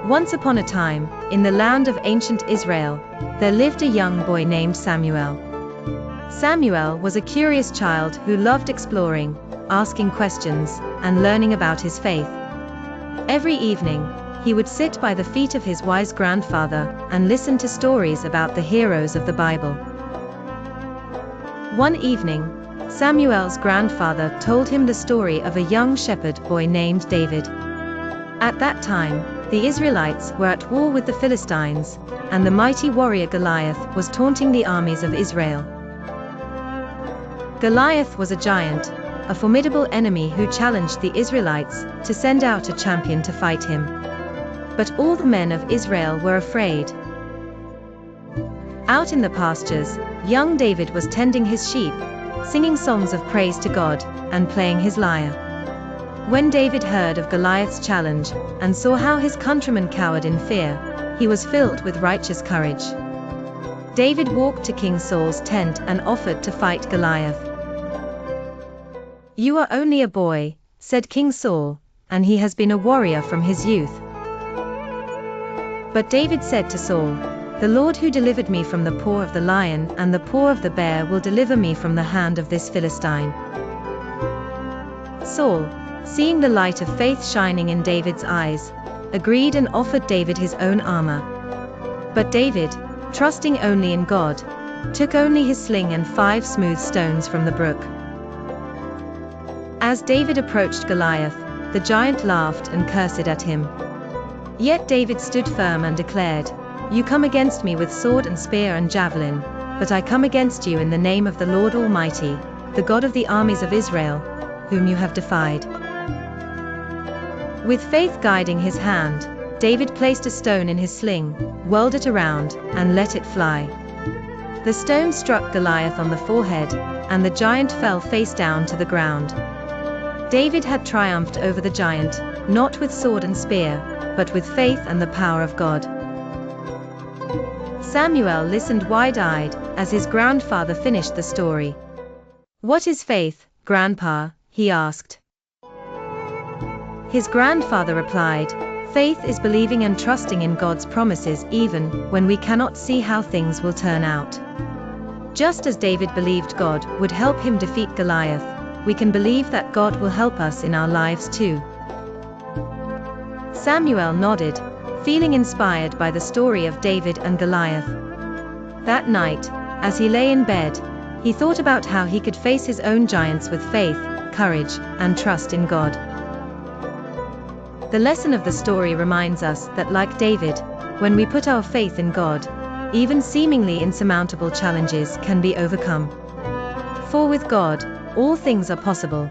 Once upon a time, in the land of ancient Israel, there lived a young boy named Samuel. Samuel was a curious child who loved exploring, asking questions, and learning about his faith. Every evening, he would sit by the feet of his wise grandfather and listen to stories about the heroes of the Bible. One evening, Samuel's grandfather told him the story of a young shepherd boy named David. At that time, the Israelites were at war with the Philistines, and the mighty warrior Goliath was taunting the armies of Israel. Goliath was a giant, a formidable enemy who challenged the Israelites to send out a champion to fight him. But all the men of Israel were afraid. Out in the pastures, young David was tending his sheep, singing songs of praise to God, and playing his lyre. When David heard of Goliath's challenge, and saw how his countrymen cowered in fear, he was filled with righteous courage. David walked to King Saul's tent and offered to fight Goliath. "You are only a boy," said King Saul, "and he has been a warrior from his youth." But David said to Saul, "The Lord who delivered me from the paw of the lion and the paw of the bear will deliver me from the hand of this Philistine." Saul, seeing the light of faith shining in David's eyes, agreed and offered David his own armor. But David, trusting only in God, took only his sling and 5 smooth stones from the brook. As David approached Goliath, the giant laughed and cursed at him. Yet David stood firm and declared, "You come against me with sword and spear and javelin, but I come against you in the name of the Lord Almighty, the God of the armies of Israel, whom you have defied." With faith guiding his hand, David placed a stone in his sling, whirled it around, and let it fly. The stone struck Goliath on the forehead, and the giant fell face down to the ground. David had triumphed over the giant, not with sword and spear, but with faith and the power of God. Samuel listened wide-eyed as his grandfather finished the story. "What is faith, Grandpa?" he asked. His grandfather replied, "Faith is believing and trusting in God's promises even when we cannot see how things will turn out." Just as David believed God would help him defeat Goliath, we can believe that God will help us in our lives too. Samuel nodded, feeling inspired by the story of David and Goliath. That night, as he lay in bed, he thought about how he could face his own giants with faith, courage, and trust in God. The lesson of the story reminds us that, like David, when we put our faith in God, even seemingly insurmountable challenges can be overcome. For with God, all things are possible.